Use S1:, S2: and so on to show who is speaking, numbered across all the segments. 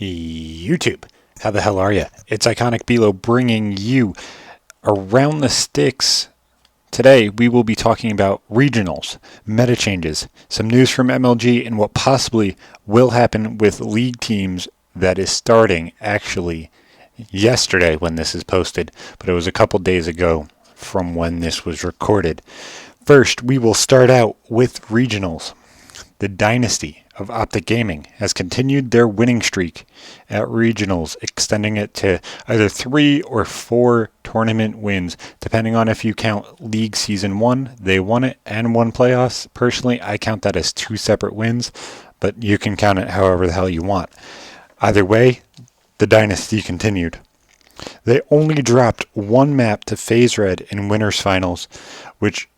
S1: YouTube. How the hell are you? It's IconicBelow bringing you Around the Sticks. Today we will be talking about regionals, meta changes, some news from MLG, and what possibly will happen with league teams that is starting actually yesterday when this is posted, but it was a couple days ago from when this was recorded. First, we will start out with regionals. The dynasty of Optic Gaming has continued their winning streak at regionals, extending it to either 3 or 4 tournament wins, depending on if you count League Season 1, they won it, and won playoffs. Personally, I count that as 2 separate wins, but you can count it however the hell you want. Either way, the dynasty continued. They only dropped 1 map to FaZe Red in Winners Finals, which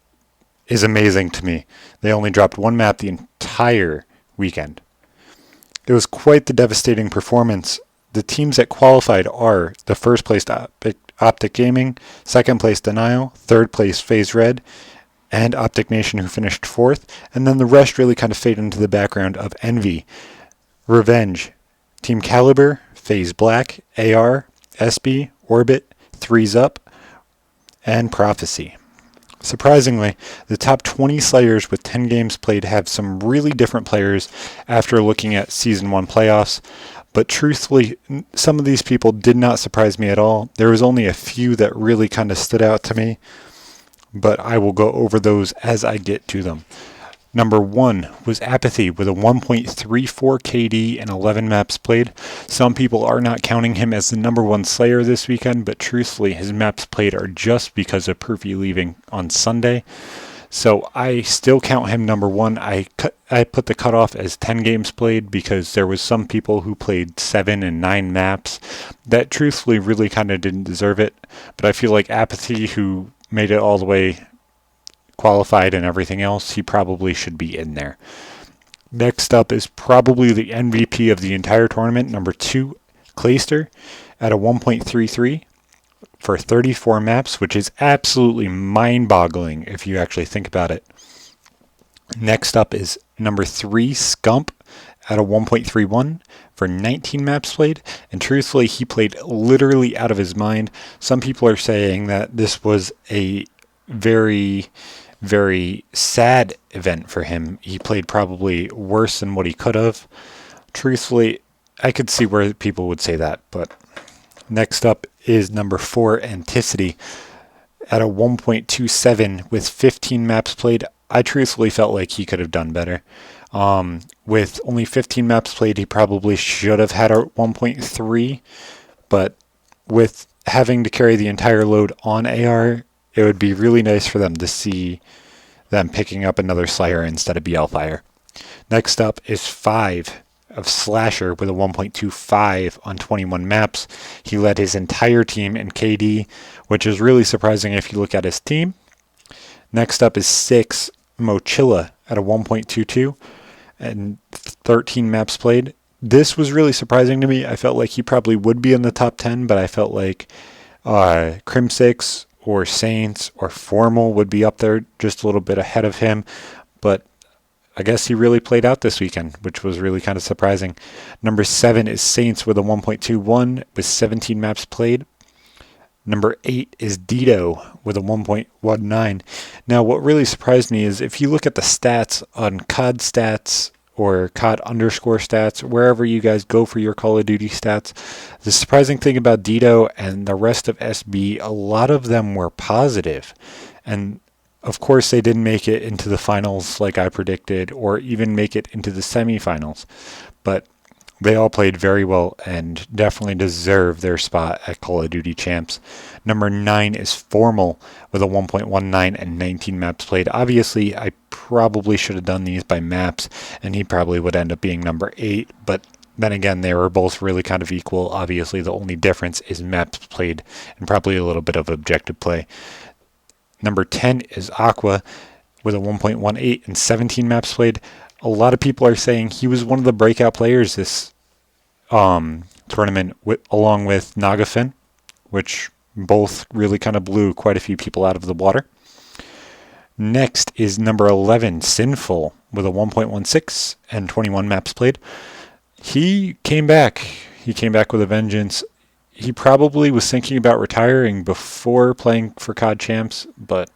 S1: is amazing to me. They only dropped 1 map the entire weekend. It was quite the devastating performance. The teams that qualified are the first place Optic Gaming, second place Denial, third place FaZe Red, and Optic Nation, who finished 4th, and then the rest really kind of fade into the background of Envy, Revenge, Team Caliber, FaZe Black, AR, SB, Orbit, Threes Up, and Prophecy. Surprisingly, the top 20 Slayers with 10 games played have some really different players after looking at Season 1 playoffs, but truthfully, some of these people did not surprise me at all. There was only a few that really kind of stood out to me, but I will go over those as I get to them. Number 1 was Apathy with a 1.34 KD and 11 maps played. Some people are not counting him as the number 1 Slayer this weekend, but truthfully, his maps played are just because of Perfy leaving on Sunday. So I still count him number 1. I put the cutoff as 10 games played because there was some people who played 7 and 9 maps that truthfully really kind of didn't deserve it. But I feel like Apathy, who made it all the way qualified and everything else, he probably should be in there. Next up is probably the MVP of the entire tournament, number 2, Clayster, at a 1.33 for 34 maps, which is absolutely mind-boggling if you actually think about it. Next up is number 3, Scump, at a 1.31 for 19 maps played, and truthfully, he played literally out of his mind. Some people are saying that this was a very sad event for him. He played probably worse than what he could have. Truthfully, I could see where people would say that, but next up is number 4, Anticity, at a 1.27 with 15 maps played. I truthfully felt like he could have done better. With only 15 maps played, he probably should have had a 1.3, but with having to carry the entire load on AR, it would be really nice for them to see them picking up another Slayer instead of BLFire. Next up is 5 of Slasher with a 1.25 on 21 maps. He led his entire team in KD, which is really surprising if you look at his team. Next up is 6 Mochilla at a 1.22 and 13 maps played. This was really surprising to me. I felt like he probably would be in the top 10, but I felt like Crim6 or Saints or Formal would be up there just a little bit ahead of him. But I guess he really played out this weekend, which was really kind of surprising. Number 7 is Saints with a 1.21 with 17 maps played. Number 8 is Dito with a 1.19. Now, what really surprised me is if you look at the stats on COD stats or COD underscore stats, wherever you guys go for your Call of Duty stats, the surprising thing about Dito and the rest of SB, a lot of them were positive. And of course, they didn't make it into the finals like I predicted, or even make it into the semifinals. But they all played very well and definitely deserve their spot at Call of Duty Champs. Number 9 is Formal with a 1.19 and 19 maps played. Obviously, I probably should have done these by maps, and he probably would end up being number 8. But then again, they were both really kind of equal. Obviously, the only difference is maps played and probably a little bit of objective play. Number 10 is Aqua with a 1.18 and 17 maps played. A lot of people are saying he was one of the breakout players this tournament, along with Nagafin, which both really kind of blew quite a few people out of the water. Next is number 11, Sinful, with a 1.16 and 21 maps played. He came back. He came back with a vengeance. He probably was thinking about retiring before playing for COD Champs, but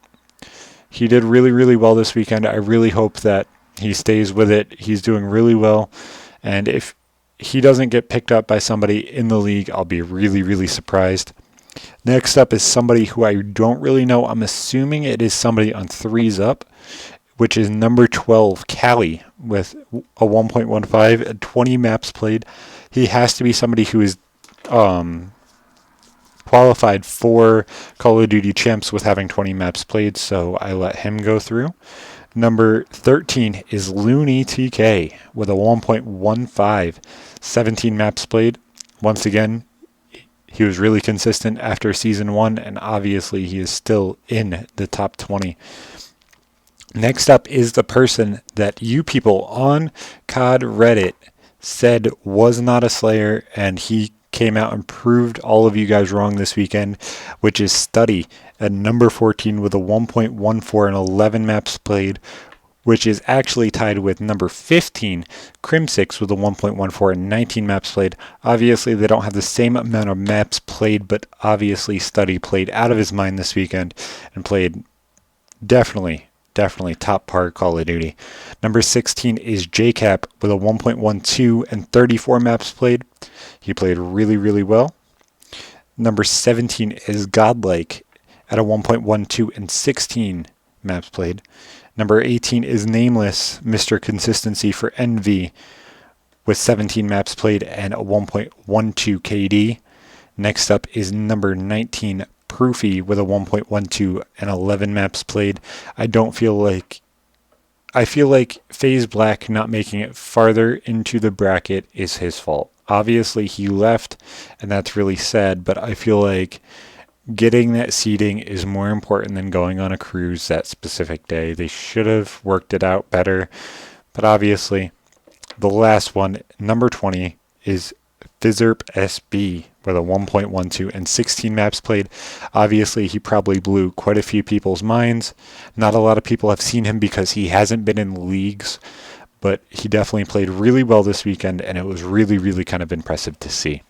S1: he did really, really well this weekend. I really hope that he stays with it. He's doing really well. And if he doesn't get picked up by somebody in the league, I'll be really, really surprised. Next up is somebody who I don't really know. I'm assuming it is somebody on 3s Up, which is number 12, Callie, with a 1.15 and 20 maps played. He has to be somebody who is qualified for Call of Duty Champs with having 20 maps played, so I let him go through. Number 13 is Looney TK with a 1.15, 17 maps played. Once again, he was really consistent after Season 1, and obviously he is still in the top 20. Next up is the person that you people on COD Reddit said was not a Slayer, and he came out and proved all of you guys wrong this weekend, which is Study at number 14 with a 1.14 and 11 maps played, which is actually tied with number 15, Crim6, with a 1.14 and 19 maps played. Obviously, they don't have the same amount of maps played, but obviously Study played out of his mind this weekend and played definitely top par Call of Duty. Number 16 is JCap with a 1.12 and 34 maps played. He played really, really well. Number 17 is Godlike at a 1.12 and 16 maps played. Number 18 is Nameless, Mr. Consistency for NV, with 17 maps played and a 1.12 KD. Next up is number 19, Proofy, with a 1.12 and 11 maps played. I feel like FaZe Black not making it farther into the bracket is his fault. Obviously, he left, and that's really sad, but I feel like getting that seeding is more important than going on a cruise that specific day. They should have worked it out better, but obviously, the last one, number 20, is Fizzerp SB with a 1.12 and 16 maps played. Obviously, he probably blew quite a few people's minds. Not a lot of people have seen him because he hasn't been in leagues, but he definitely played really well this weekend, and it was really, really kind of impressive to see.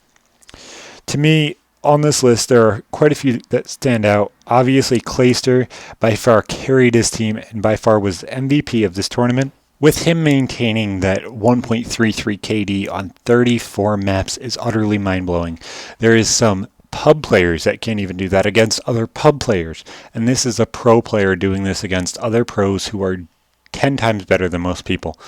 S1: To me, on this list, there are quite a few that stand out. Obviously, Clayster by far carried his team and by far was the MVP of this tournament. With him maintaining that 1.33 KD on 34 maps is utterly mind-blowing. There is some pub players that can't even do that against other pub players. And this is a pro player doing this against other pros who are 10 times better than most people.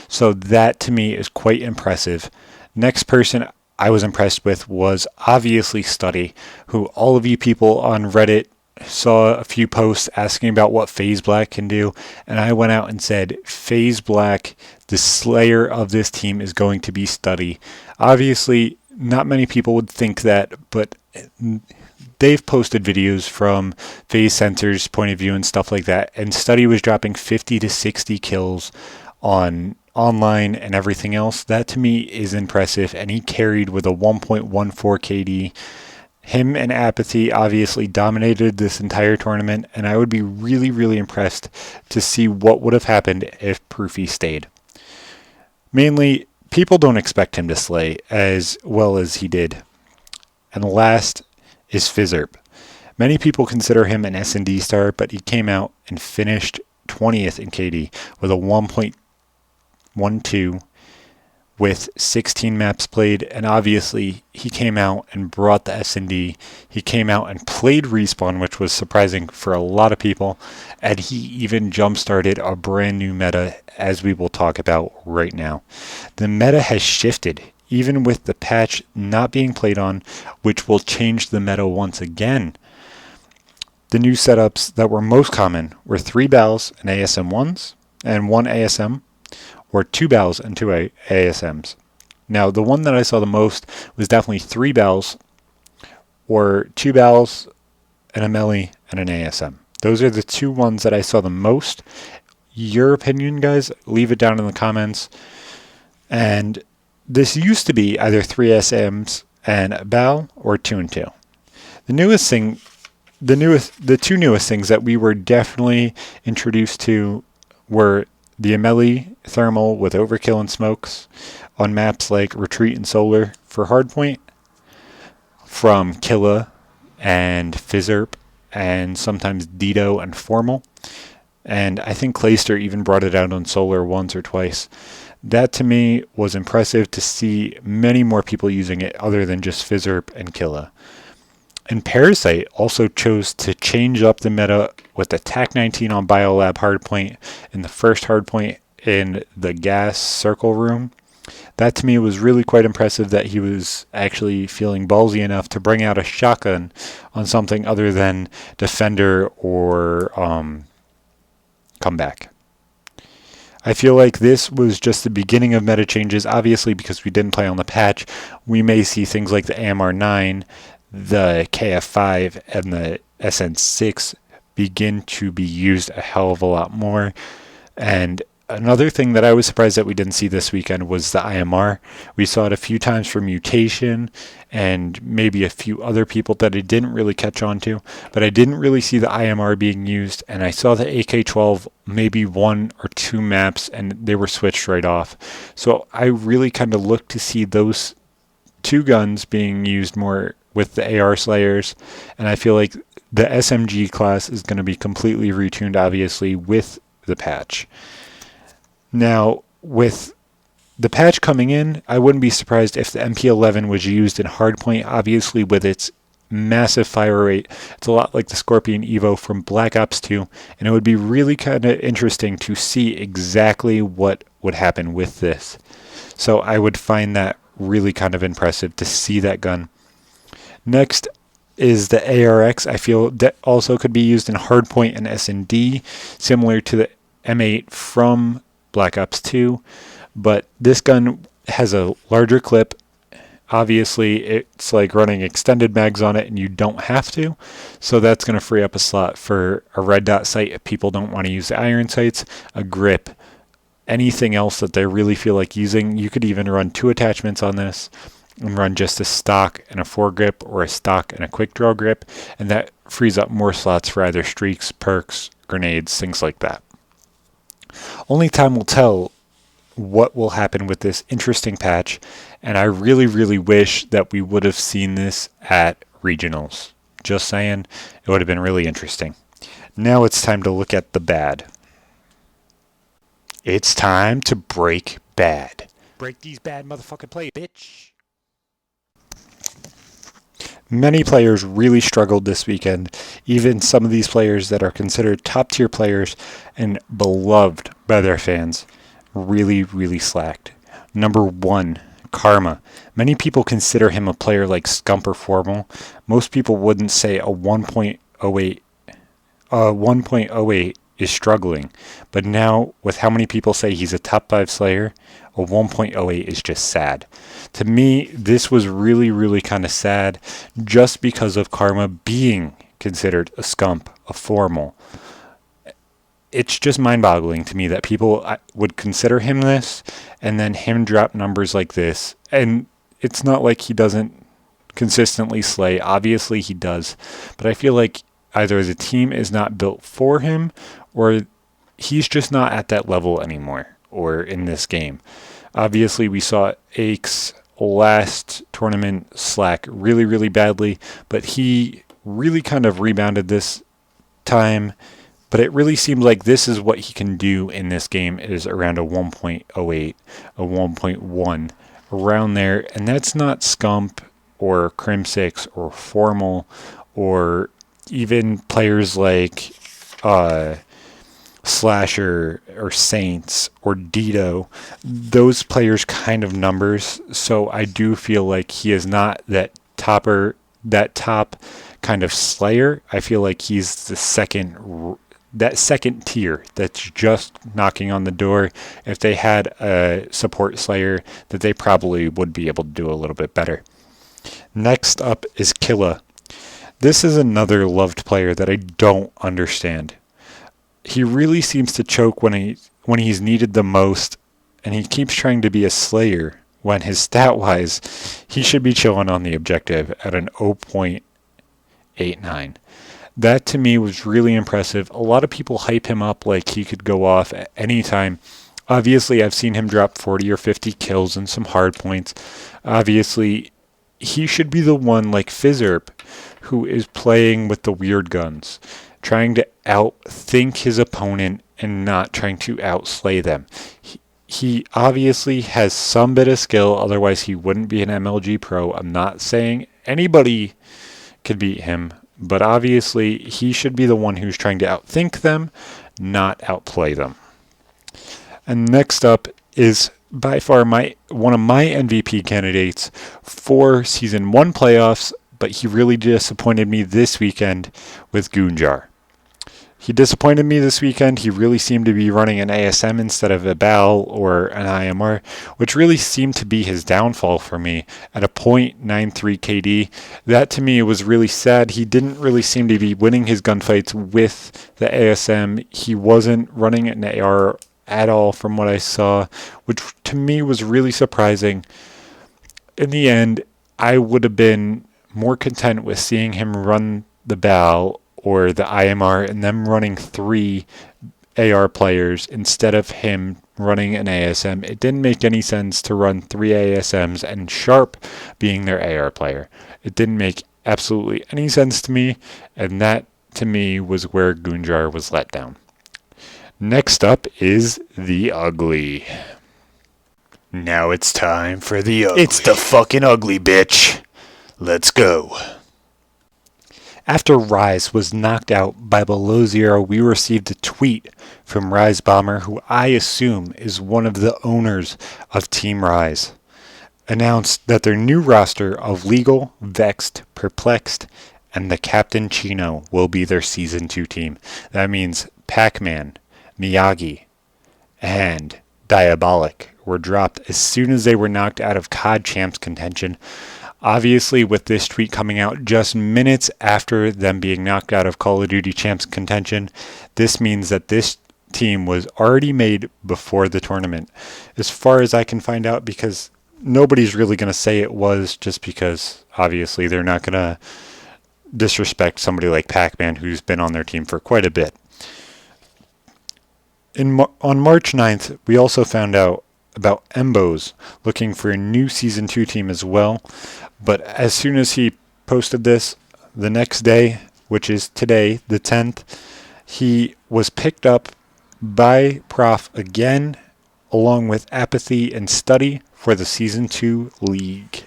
S1: So that to me is quite impressive. Next person I was impressed with was obviously Study, who all of you people on Reddit saw a few posts asking about what FaZe Black can do, and I went out and said FaZe Black, the slayer of this team, is going to be Study. Obviously, not many people would think that, but they've posted videos from FaZe Center's point of view and stuff like that, and Study was dropping 50 to 60 kills on online and everything else. That to me is impressive, and he carried with a 1.14 KD. Him and Apathy obviously dominated this entire tournament, and I would be really, really impressed to see what would have happened if Proofy stayed. Mainly, people don't expect him to slay as well as he did. And last is Fizzerp. Many people consider him an S&D star, but he came out and finished 20th in KD with a 1.12 with 16 maps played, and obviously he came out and brought the S&D. He came out and played Respawn, which was surprising for a lot of people, and he even jump-started a brand new meta, as we will talk about right now. The meta has shifted, even with the patch not being played on, which will change the meta once again. The new setups that were most common were 3 BALs and ASM 1s, and 1 ASM, or 2 BALs and 2 ASMs. Now, the one that I saw the most was definitely 3 BALs, or 2 BALs, and a melee, and an ASM. Those are the two ones that I saw the most. Your opinion, guys, leave it down in the comments. And this used to be either 3 ASMs and a BAL, or 2 and 2. The two newest things that we were definitely introduced to were the Amelie thermal with overkill and smokes, on maps like Retreat and Solar for Hardpoint from Killa and Fizzerp and sometimes Dido and Formal. And I think Clayster even brought it out on Solar once or twice. That to me was impressive to see many more people using it other than just Fizzerp and Killa. And Parasite also chose to change up the meta with the TAC-19 on Biolab Hardpoint in the first Hardpoint in the gas circle room. That to me was really quite impressive that he was actually feeling ballsy enough to bring out a shotgun on something other than Defender or Comeback. I feel like this was just the beginning of meta changes. Obviously, because we didn't play on the patch, we may see things like the AMR9, the KF5, and the SN6 begin to be used a hell of a lot more. And another thing that I was surprised that we didn't see this weekend was the IMR. We saw it a few times for Mutation and maybe a few other people that I didn't really catch on to, but I didn't really see the IMR being used, and I saw the AK-12 maybe 1 or 2 maps and they were switched right off. So I really kind of looked to see those 2 guns being used more with the AR Slayers, and I feel like the SMG class is going to be completely retuned, obviously, with the patch. Now, with the patch coming in, I wouldn't be surprised if the MP11 was used in Hardpoint, obviously with its massive fire rate. It's a lot like the Scorpion Evo from Black Ops 2, and it would be really kind of interesting to see exactly what would happen with this. So I would find that really kind of impressive to see that gun. Next is the ARX. I feel that also could be used in Hardpoint and S&D, similar to the M8 from Black Ops 2, but this gun has a larger clip. Obviously, it's like running extended mags on it, and you don't have to, so that's going to free up a slot for a red dot sight if people don't want to use the iron sights, a grip, anything else that they really feel like using. You could even run 2 attachments on this and run just a stock and a foregrip or a stock and a quick draw grip, and that frees up more slots for either streaks, perks, grenades, things like that. Only time will tell what will happen with this interesting patch, and I really, really wish that we would have seen this at regionals. Just saying, it would have been really interesting. Now it's time to look at the bad. It's time to break bad. Break these bad motherfucking plays, bitch. Many players really struggled this weekend. Even some of these players that are considered top tier players and beloved by their fans really, really slacked. Number 1, Karma. Many people consider him a player like Scump or Formal. Most people wouldn't say a 1.08 is struggling, but now with how many people say he's a top 5 slayer, a 1.08 is just sad. To me, this was really, really kind of sad just because of Karma being considered a Scump, a Formal. It's just mind-boggling to me that people would consider him this and then him drop numbers like this. And it's not like he doesn't consistently slay. Obviously he does. But I feel like either the team is not built for him or he's just not at that level anymore or in this game. Obviously we saw Aches last tournament slack really, really badly, but he really kind of rebounded this time. But it really seemed like this is what he can do in this game, is around a 1.08, a 1.1, around there. And that's not Scump or Crim6 or Formal or even players like Slasher or Saints or Dido. Those players kind of numbers. So I do feel like he is not that top kind of slayer. I feel like he's the second tier that's just knocking on the door. If they had a support slayer, that they probably would be able to do a little bit better. Next up is Killa. This is another loved player that I don't understand. He really seems to choke when he's needed the most, and he keeps trying to be a slayer when his stat-wise, he should be chilling on the objective at an 0.89. That to me was really impressive. A lot of people hype him up like he could go off at any time. Obviously, I've seen him drop 40 or 50 kills and some hard points. Obviously, he should be the one like Fizzerp who is playing with the weird guns, trying to outthink his opponent and not trying to outslay them. He obviously has some bit of skill, otherwise he wouldn't be an MLG pro. I'm not saying anybody could beat him, but obviously he should be the one who's trying to outthink them, not outplay them. And next up is by far one of my MVP candidates for Season 1 playoffs, but he really disappointed me this weekend with Goonjar. He disappointed me this weekend. He really seemed to be running an ASM instead of a BAL or an IMR, which really seemed to be his downfall for me at a .93 KD. That to me was really sad. He didn't really seem to be winning his gunfights with the ASM. He wasn't running an AR at all from what I saw, which to me was really surprising. In the end, I would have been more content with seeing him run the BAL or the IMR and them running 3 AR players instead of him running an ASM. It didn't make any sense to run 3 ASMs and Sharp being their AR player. It didn't make absolutely any sense to me, and that to me was where Goonjar was let down. Next up is the ugly.
S2: Now it's time for the ugly. It's the fucking ugly, bitch. Let's go.
S1: After Rise was knocked out by Below Zero, we received a tweet from Rise Bomber, who I assume is one of the owners of Team Rise, announced that their new roster of Legal, Vexed, Perplexed, and the Captain Chino will be their Season 2 team. That means Pac-Man, Miyagi, and Diabolic were dropped as soon as they were knocked out of COD Champs contention. Obviously, with this tweet coming out just minutes after them being knocked out of Call of Duty Champs contention, this means that this team was already made before the tournament, as far as I can find out, because nobody's really going to say it was, just because obviously they're not going to disrespect somebody like Pac-Man, who's been on their team for quite a bit. On March 9th, we also found out about Embos looking for a new Season 2 team as well. But as soon as he posted this, the next day, which is today, the 10th, he was picked up by Prof again, along with Apathy and Study for the Season 2 League.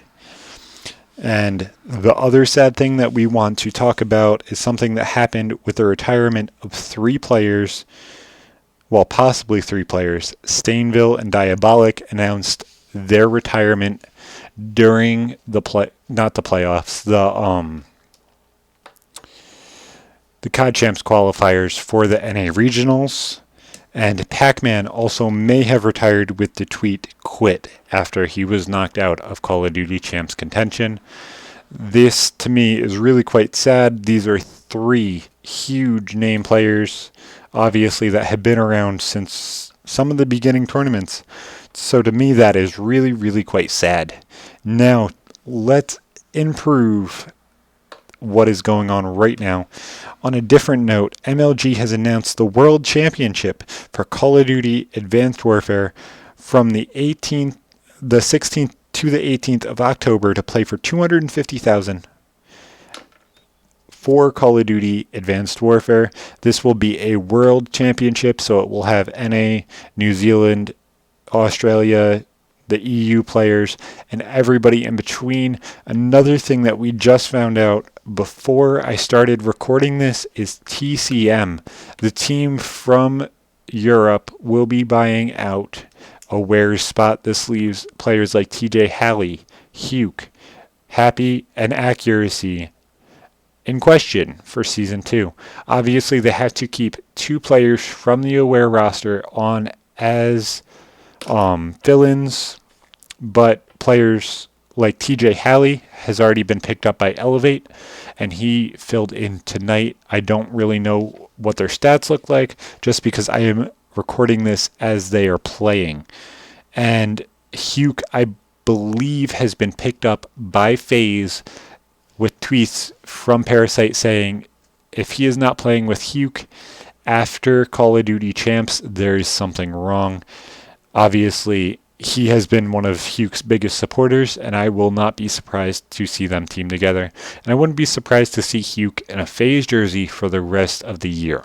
S1: And the other sad thing that we want to talk about is something that happened with the retirement of 3 players. Well, possibly 3 players. Stainville and Diabolic announced their retirement during the playoffs, the COD Champs qualifiers for the NA Regionals. And Pac-Man also may have retired with the tweet "quit" after he was knocked out of Call of Duty Champs contention. This, to me, is really quite sad. These are 3 huge name players, obviously, that have been around since some of the beginning tournaments. So to me, that is really, really quite sad. Now, let's improve what is going on right now. On a different note, MLG has announced the World Championship for Call of Duty Advanced Warfare from the 16th to the 18th of October to play for $250,000 for Call of Duty Advanced Warfare. This will be a world championship, so it will have NA, New Zealand, Australia, the EU players, and everybody in between. Another thing that we just found out before I started recording this is TCM, the team from Europe, will be buying out a Wears spot. This leaves players like TJ Halley, Huke, Happy, and Accuracy in question for Season 2. Obviously, they have to keep 2 players from the Aware roster on as fill-ins, but players like TJ Halley has already been picked up by Elevate, and he filled in tonight. I don't really know what their stats look like, just because I am recording this as they are playing. And Huke, I believe, has been picked up by FaZe, with tweets from Parasite saying if he is not playing with Huke after Call of Duty Champs, there is something wrong. Obviously, he has been one of Huke's biggest supporters, and I will not be surprised to see them team together. And I wouldn't be surprised to see Huke in a FaZe jersey for the rest of the year.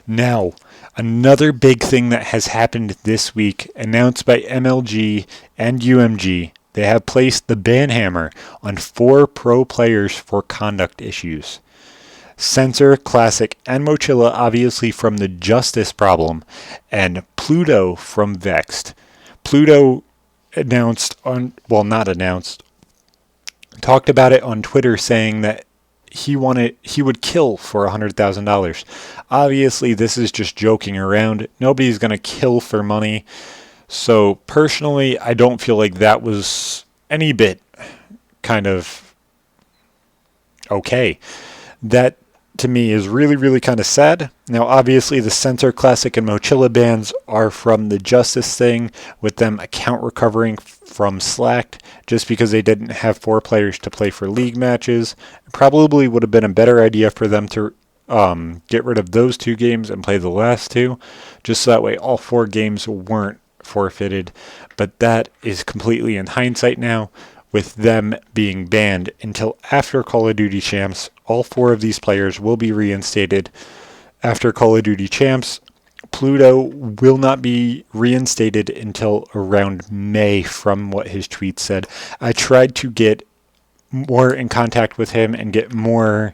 S1: Now, another big thing that has happened this week, announced by MLG and UMG, they have placed the ban hammer on 4 pro players for conduct issues. Censor, Classic, and Mochilla obviously from the Justice problem, and Pluto from Vexed. Pluto talked about it on Twitter saying that he would kill for $100,000. Obviously, this is just joking around. Nobody's going to kill for money. So personally, I don't feel like that was any bit kind of okay. That to me is really, really kind of sad. Now, obviously, the Censor, Classic, and Mochilla bans are from the Justice thing, with them account recovering from Slacked just because they didn't have 4 players to play for league matches. It probably would have been a better idea for them to get rid of those 2 games and play the last 2, just so that way all 4 games weren't forfeited. But that is completely in hindsight now, with them being banned until after Call of Duty Champs. All 4 of these players will be reinstated after Call of Duty Champs. Pluto will not be reinstated until around May, from what his tweet said. I tried to get more in contact with him and get more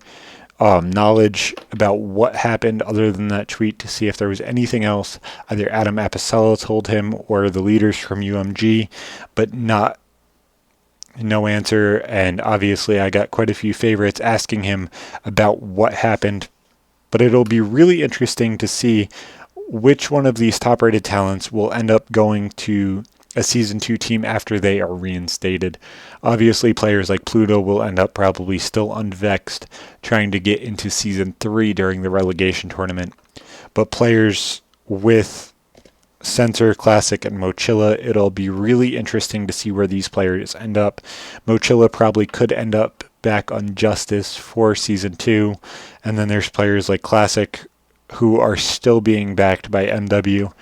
S1: knowledge about what happened other than that tweet to see if there was anything else either Adam Apicella told him or the leaders from UMG, but no answer. And obviously I got quite a few favorites asking him about what happened, but it'll be really interesting to see which one of these top rated talents will end up going to a Season 2 team after they are reinstated. Obviously, players like Pluto will end up probably still unvexed, trying to get into Season 3 during the relegation tournament. But players with Censor, Classic, and Mochilla, it'll be really interesting to see where these players end up. Mochilla probably could end up back on Justice for Season 2, and then there's players like Classic who are still being backed by MW.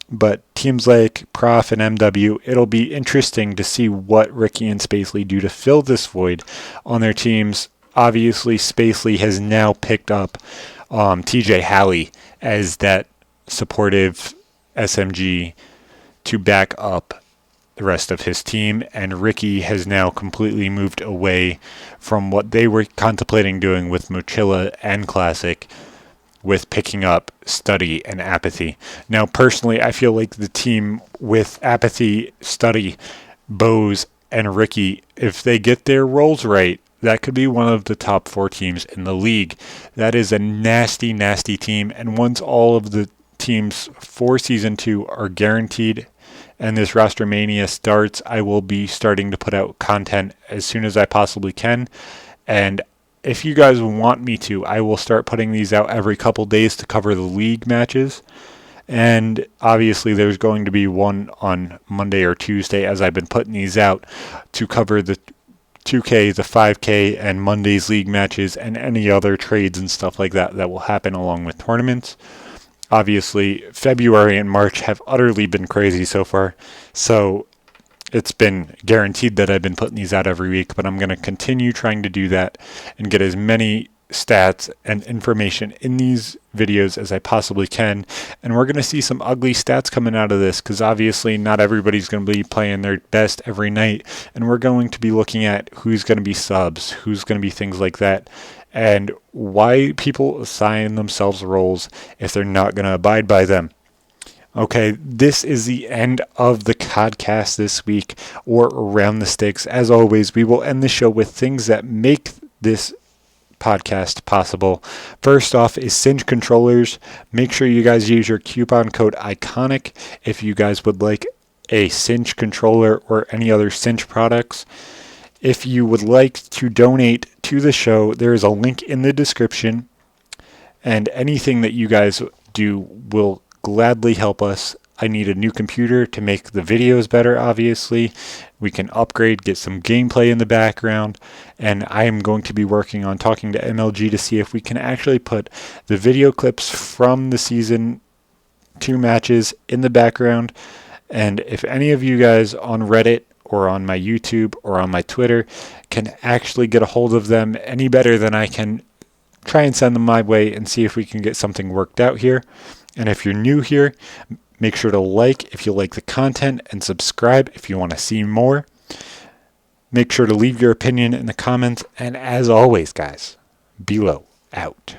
S1: But teams like Prof and MW, it'll be interesting to see what Ricky and Spacely do to fill this void on their teams. Obviously, Spacely has now picked up TJ Halley as that supportive SMG to back up the rest of his team, and Ricky has now completely moved away from what they were contemplating doing with Mochilla and Classic, with picking up Study and Apathy. Now, personally, I feel like the team with Apathy, Study, Bose, and Ricky, if they get their roles right, that could be one of the top 4 teams in the league. That is a nasty, nasty team, and once all of the teams for Season 2 are guaranteed and this roster mania starts, I will be starting to put out content as soon as I possibly can. And if you guys want me to, I will start putting these out every couple days to cover the league matches. And obviously there's going to be one on Monday or Tuesday, as I've been putting these out, to cover the 2K, the 5K, and Monday's league matches, and any other trades and stuff like that that will happen along with tournaments. Obviously, February and March have utterly been crazy so far, so it's been guaranteed that I've been putting these out every week, but I'm going to continue trying to do that and get as many stats and information in these videos as I possibly can. And we're going to see some ugly stats coming out of this, because obviously not everybody's going to be playing their best every night, and we're going to be looking at who's going to be subs, who's going to be things like that, and why people assign themselves roles if they're not going to abide by them. Okay, this is the end of the podcast this week, or Around the Sticks. As always, we will end the show with things that make this podcast possible. First off is Cinch controllers. Make sure you guys use your coupon code ICONIC if you guys would like a Cinch controller or any other Cinch products. If you would like to donate to the show, there is a link in the description, and anything that you guys do will gladly help us. I need a new computer to make the videos better, obviously. We can upgrade, get some gameplay in the background, and I am going to be working on talking to MLG to see if we can actually put the video clips from the Season 2 matches in the background. And if any of you guys on Reddit or on my YouTube or on my Twitter can actually get a hold of them any better than I can, try and send them my way and see if we can get something worked out here. And if you're new here, make sure to like if you like the content and subscribe if you want to see more. Make sure to leave your opinion in the comments. And as always, guys, Below out.